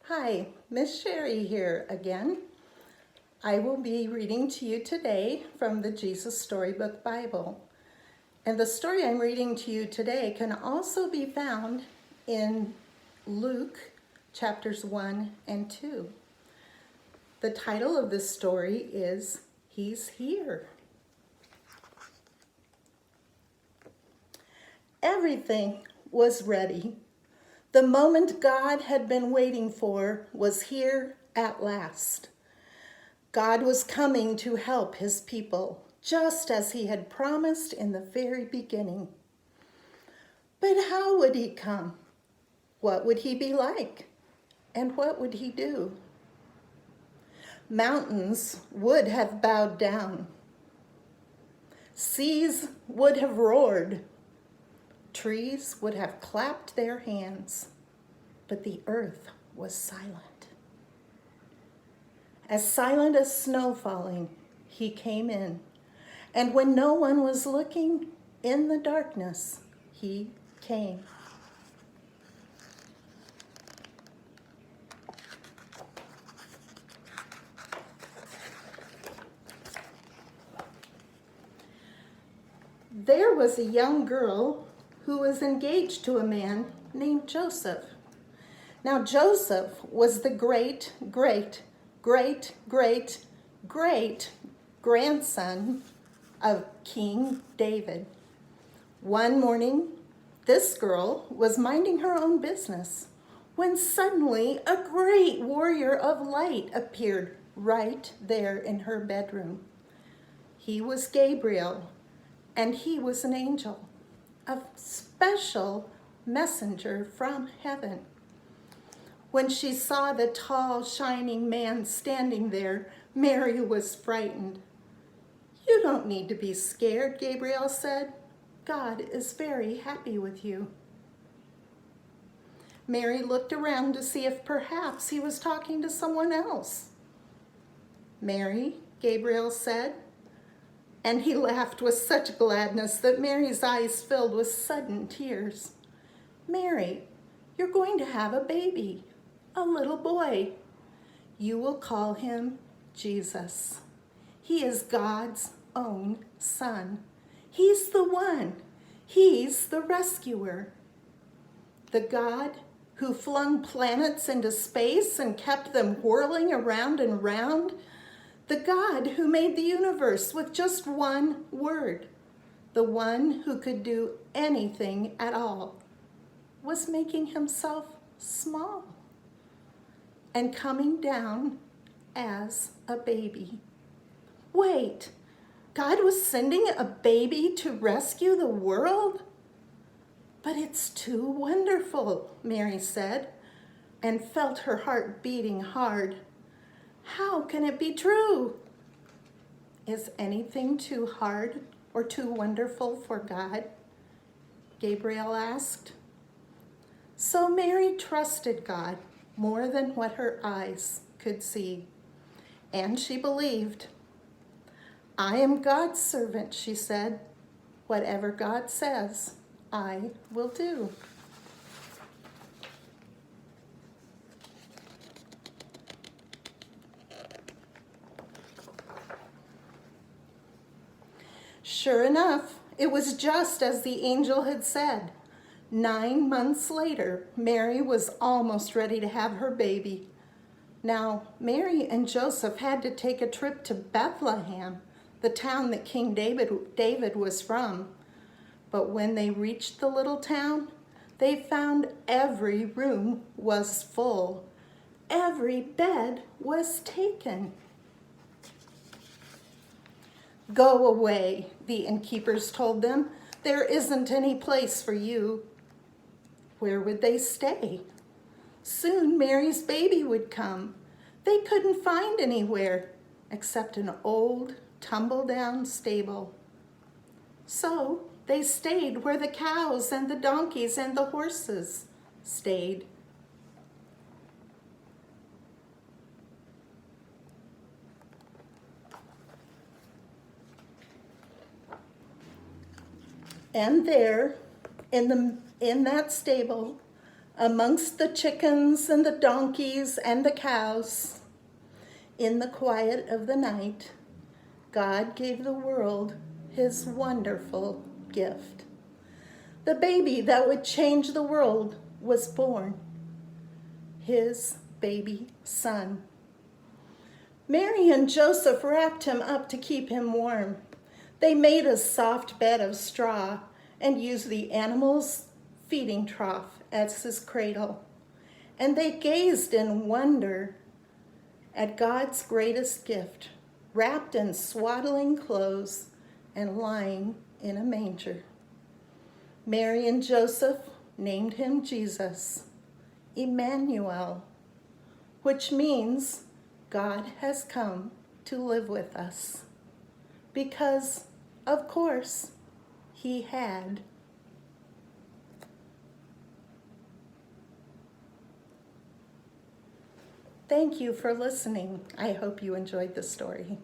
Hi, Miss Sherry here again. I will be reading to you today from the Jesus Storybook Bible. And the story I'm reading to you today can also be found in Luke chapters 1 and 2. The title of this story is He's Here. Everything was ready. The moment God had been waiting for was here at last. God was coming to help his people, just as he had promised in the very beginning. But how would he come? What would he be like? And what would he do? Mountains would have bowed down. Seas would have roared. Trees would have clapped their hands. But the earth was silent. As silent as snow falling, he came in. And when no one was looking, in the darkness, he came. There was a young girl who was engaged to a man named Joseph. Now, Joseph was the great grandson of King David. One morning, this girl was minding her own business when suddenly a great warrior of light appeared right there in her bedroom. He was Gabriel, and he was an angel, a special messenger from heaven. When she saw the tall, shining man standing there, Mary was frightened. "You don't need to be scared," Gabriel said. "God is very happy with you." Mary looked around to see if perhaps he was talking to someone else. "Mary," Gabriel said, and he laughed with such gladness that Mary's eyes filled with sudden tears. "Mary, you're going to have a baby. A little boy. You will call him Jesus. He is God's own son. He's the one. He's the rescuer. The God who flung planets into space and kept them whirling around and round. The God who made the universe with just one word. The one who could do anything at all was making himself small and coming down as a baby. Wait, God was sending a baby to rescue the world? But it's too wonderful, Mary said, and felt her heart beating hard. How can it be true? Is anything too hard or too wonderful for God? Gabriel asked. So Mary trusted God more than what her eyes could see, and she believed. "I am God's servant," she said. "Whatever God says, I will do." Sure enough, it was just as the angel had said. 9 months later, Mary was almost ready to have her baby. Now, Mary and Joseph had to take a trip to Bethlehem, the town that King David was from. But when they reached the little town, they found every room was full. Every bed was taken. "Go away," the innkeepers told them. "There isn't any place for you." Where would they stay? Soon Mary's baby would come. They couldn't find anywhere except an old, tumble-down stable. So they stayed where the cows and the donkeys and the horses stayed. And there, in that stable, Amongst the chickens and the donkeys and the cows, in the quiet of the night, God gave the world his wonderful gift. The baby that would change the world was born, his baby son. Mary and Joseph wrapped him up to keep him warm. They made a soft bed of straw and used the animal's feeding trough as his cradle. And they gazed in wonder at God's greatest gift, wrapped in swaddling clothes and lying in a manger. Mary and Joseph named him Jesus, Emmanuel, which means God has come to live with us. Because, of course, he had. Thank you for listening. I hope you enjoyed the story.